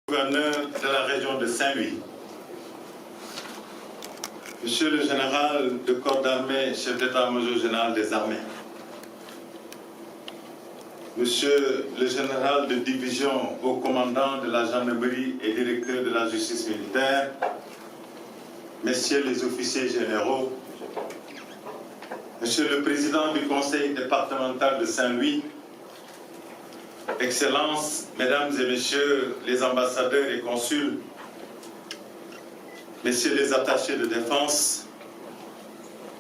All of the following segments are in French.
Gouverneur de la région de Saint-Louis, Monsieur le général de corps d'armée, chef d'état-major général des armées, Monsieur le général de division, haut commandant de la gendarmerie et directeur de la justice militaire, Messieurs les officiers généraux, Monsieur le président du conseil départemental de Saint-Louis, Excellences, Mesdames et Messieurs les ambassadeurs et consuls, Messieurs les attachés de défense,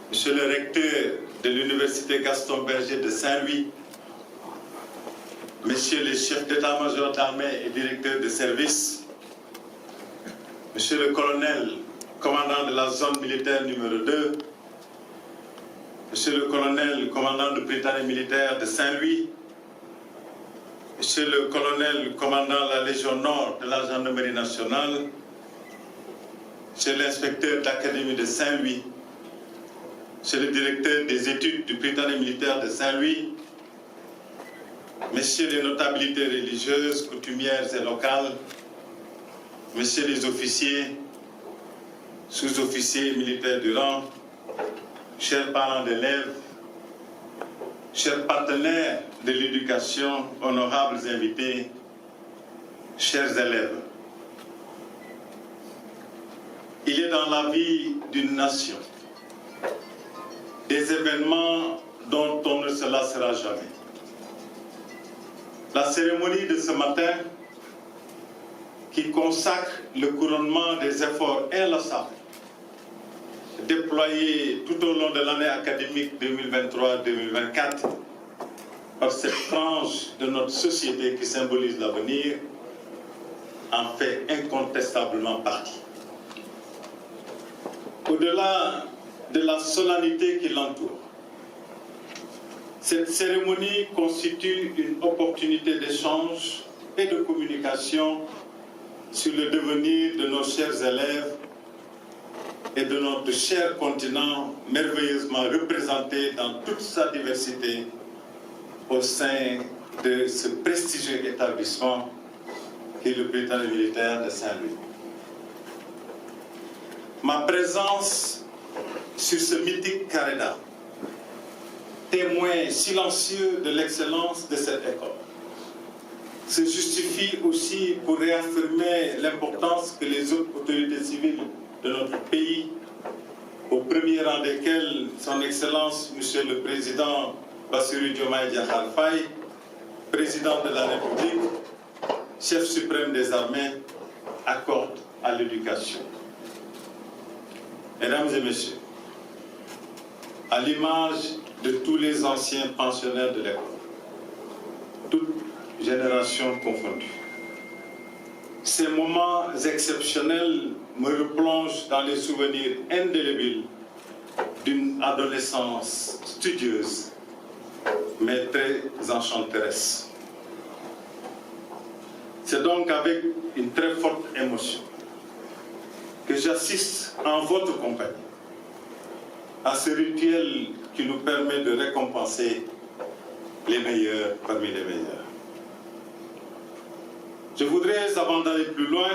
Monsieur le recteur de l'Université Gaston Berger de Saint-Louis, Messieurs les chefs d'état-major d'armée et directeurs de service, Monsieur le colonel, commandant de la zone militaire numéro 2, Monsieur le colonel, commandant de Britannique militaire de Saint-Louis, Monsieur le colonel, commandant la Légion Nord de la Gendarmerie nationale, Monsieur l'inspecteur d'Académie de Saint-Louis, Monsieur le directeur des études du Britannique militaire de Saint-Louis, Messieurs les notabilités religieuses, coutumières et locales, Messieurs les officiers, sous-officiers militaires du rang, chers parents d'élèves, chers partenaires de l'éducation, honorables invités, chers élèves. Il est dans la vie d'une nation des événements dont on ne se lassera jamais. La cérémonie de ce matin qui consacre le couronnement des efforts inlassables déployés tout au long de l'année académique 2023-2024 par cette frange de notre société qui symbolise l'avenir en fait incontestablement partie. Au-delà de la solennité qui l'entoure, cette cérémonie constitue une opportunité d'échange et de communication sur le devenir de nos chers élèves et de notre cher continent merveilleusement représenté dans toute sa diversité au sein de ce prestigieux établissement qui est le Britannique militaire de Saint-Louis. Ma présence sur ce mythique carré d'armes, témoin silencieux de l'excellence de cette école, se justifie aussi pour réaffirmer l'importance que les autres autorités civiles de notre pays, au premier rang desquelles son Excellence, Monsieur le Président Bassirou Diomaye Diakhar Faye, Président de la République, chef suprême des armées, accorde à l'éducation. Mesdames et Messieurs, à l'image de tous les anciens pensionnaires de l'école, toutes générations confondues, ces moments exceptionnels me replongent dans les souvenirs indélébiles d'une adolescence studieuse, mais très enchanteresse. C'est donc avec une très forte émotion que j'assiste en votre compagnie à ce rituel qui nous permet de récompenser les meilleurs parmi les meilleurs. Je voudrais, avant d'aller plus loin,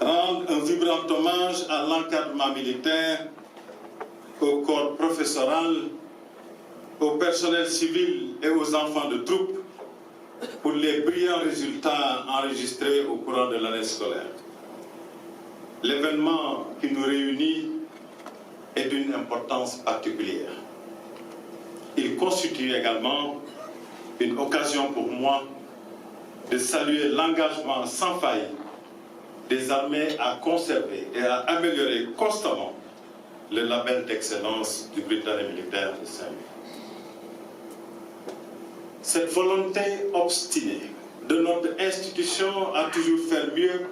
rendre un vibrant hommage à l'encadrement militaire, au corps professoral, au personnel civil et aux enfants de troupe pour les brillants résultats enregistrés au cours de l'année scolaire. L'événement qui nous réunit est d'une importance particulière. Il constitue également une occasion pour moi de saluer l'engagement sans faille des armées à conserver et à améliorer constamment le label d'excellence du Britannique militaire de Saint-Louis. Cette volonté obstinée de notre institution à toujours faire mieux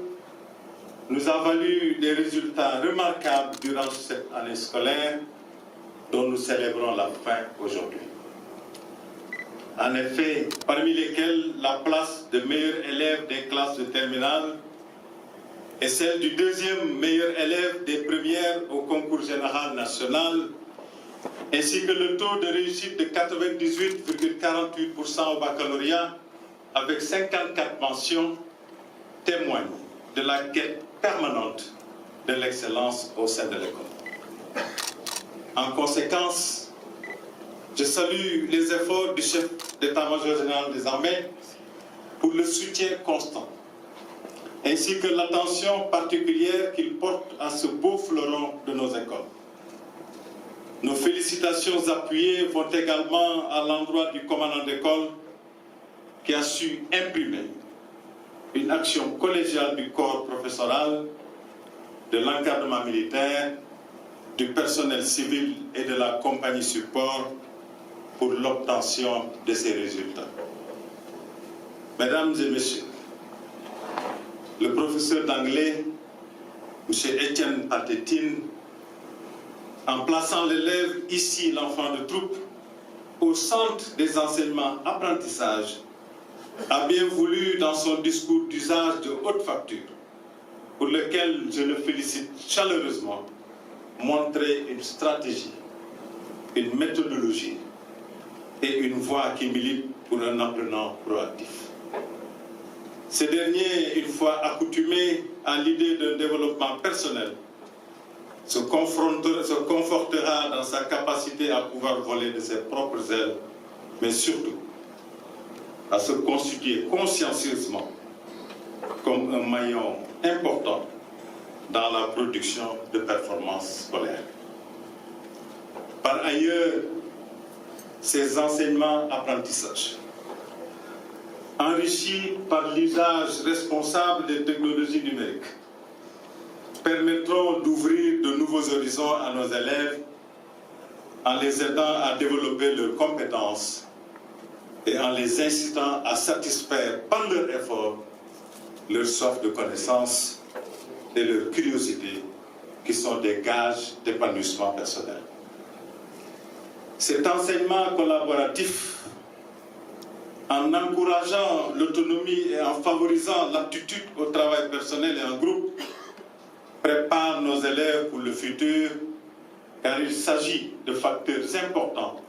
nous a valu des résultats remarquables durant cette année scolaire dont nous célébrons la fin aujourd'hui. En effet, parmi lesquels la place de meilleur élève des classes de terminale et celle du deuxième meilleur élève des premières au concours général national, ainsi que le taux de réussite de 98,48% au baccalauréat avec 54 mentions, témoigne de la quête permanente de l'excellence au sein de l'école. En conséquence, je salue les efforts du chef d'état-major général des armées pour le soutien constant, ainsi que l'attention particulière qu'il porte à ce beau fleuron de nos écoles. Nos félicitations appuyées vont également à l'endroit du commandant d'école qui a su imprimer une action collégiale du corps professoral, de l'encadrement militaire, du personnel civil et de la compagnie support pour l'obtention de ces résultats. Mesdames et messieurs, le professeur d'anglais, M. Étienne Patétine, en plaçant l'élève, ici l'enfant de troupe, au centre des enseignements-apprentissages, a bien voulu, dans son discours d'usage de haute facture, pour lequel je le félicite chaleureusement, montrer une stratégie, une méthodologie et une voie qui milite pour un apprenant proactif. Ce dernier, une fois accoutumé à l'idée d'un développement personnel, se confortera dans sa capacité à pouvoir voler de ses propres ailes, mais surtout à se constituer consciencieusement comme un maillon important dans la production de performances scolaires. Par ailleurs, ces enseignements-apprentissages, enrichis par l'usage responsable des technologies numériques, permettront d'ouvrir de nouveaux horizons à nos élèves en les aidant à développer leurs compétences et en les incitant à satisfaire par leurs efforts leur soif de connaissance et leur curiosité qui sont des gages d'épanouissement personnel. Cet enseignement collaboratif, en encourageant l'autonomie et en favorisant l'aptitude au travail personnel et en groupe, prépare nos élèves pour le futur, car il s'agit de facteurs importants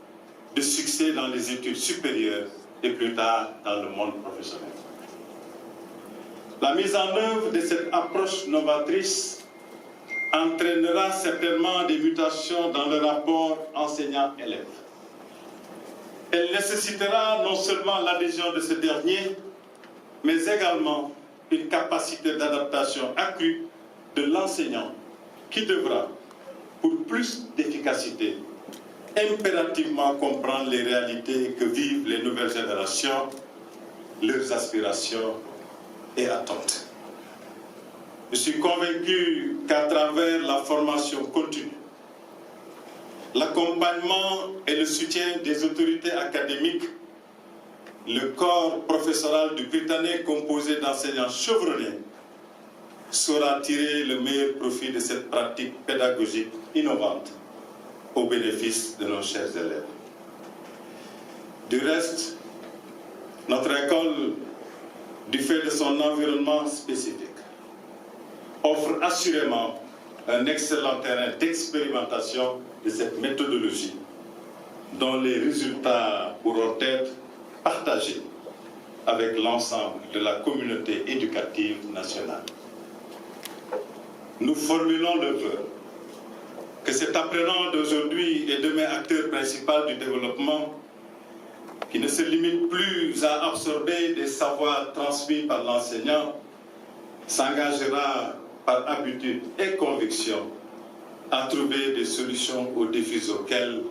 de succès dans les études supérieures et plus tard dans le monde professionnel. La mise en œuvre de cette approche novatrice entraînera certainement des mutations dans le rapport enseignant-élève. Elle nécessitera non seulement l'adhésion de ce dernier, mais également une capacité d'adaptation accrue de l'enseignant qui devra, pour plus d'efficacité, impérativement comprendre les réalités que vivent les nouvelles générations, leurs aspirations et attentes. Je suis convaincu qu'à travers la formation continue, l'accompagnement et le soutien des autorités académiques, le corps professoral du Britannique composé d'enseignants chevronnés saura tirer le meilleur profit de cette pratique pédagogique innovante au bénéfice de nos chers élèves. Du reste, notre école, du fait de son environnement spécifique, offre assurément un excellent terrain d'expérimentation de cette méthodologie dont les résultats pourront être partagés avec l'ensemble de la communauté éducative nationale. Nous formulons le vœu que cet apprenant d'aujourd'hui et demain acteur principal du développement, qui ne se limite plus à absorber des savoirs transmis par l'enseignant, s'engagera par habitude et conviction à trouver des solutions aux défis auxquels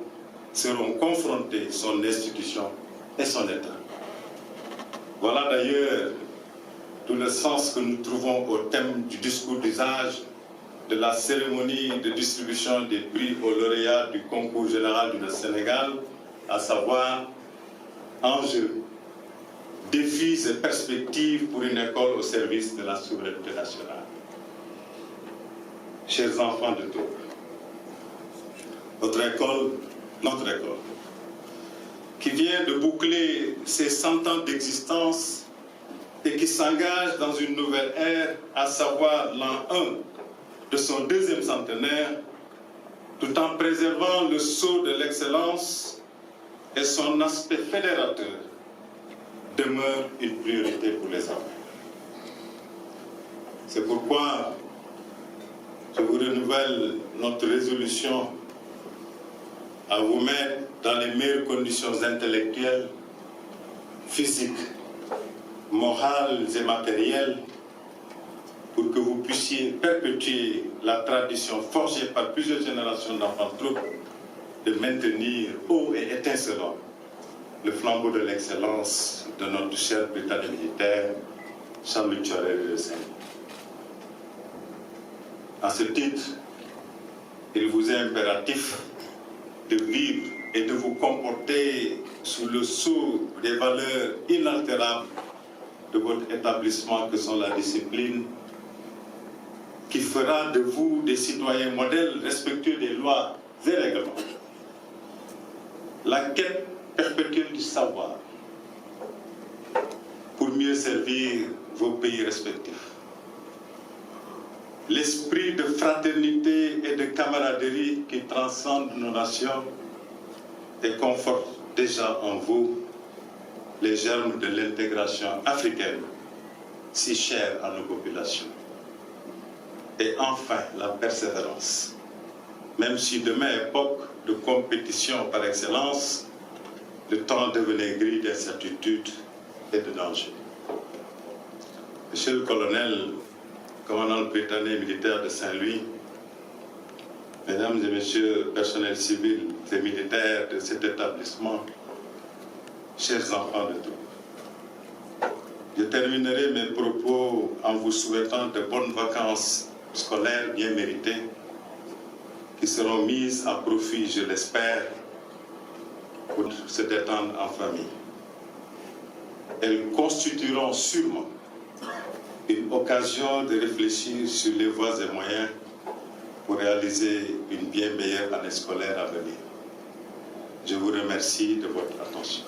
seront confrontés son institution et son État. Voilà d'ailleurs tout le sens que nous trouvons au thème du discours d'usage de la cérémonie de distribution des prix aux lauréats du concours général du Sénégal, à savoir enjeux, défis et perspectives pour une école au service de la souveraineté nationale. Chers enfants de Tours, notre école, qui vient de boucler ses 100 ans d'existence et qui s'engage dans une nouvelle ère, à savoir l'an 1 de son deuxième centenaire, tout en préservant le sceau de l'excellence et son aspect fédérateur, demeure une priorité pour les armées. C'est pourquoi je vous renouvelle notre résolution à vous mettre dans les meilleures conditions intellectuelles, physiques, morales et matérielles pour que vous puissiez perpétuer la tradition forgée par plusieurs générations d'enfants troupes de maintenir haut et étincelant le flambeau de l'excellence de notre cher Britannique militaire, Jean-Luc Thiorel de Saint-Louis. À ce titre, il vous est impératif de vivre et de vous comporter sous le sceau des valeurs inaltérables de votre établissement que sont la discipline, qui fera de vous des citoyens modèles respectueux des lois et règlements. La quête perpétuelle du savoir pour mieux servir vos pays respectifs. L'esprit de fraternité et de camaraderie qui transcende nos nations et conforte déjà en vous les germes de l'intégration africaine, si chère à nos populations. Et enfin, la persévérance. Même si demain, époque de compétition par excellence, le temps devenait gris d'incertitude et de danger. Monsieur le colonel, commandant britannique militaire de Saint-Louis, mesdames et messieurs personnels civils et militaires de cet établissement, chers enfants de tout, je terminerai mes propos en vous souhaitant de bonnes vacances scolaires bien méritées qui seront mises à profit, je l'espère, pour se détendre en famille. Elles constitueront sûrement une occasion de réfléchir sur les voies et moyens pour réaliser une bien meilleure année scolaire à venir. Je vous remercie de votre attention.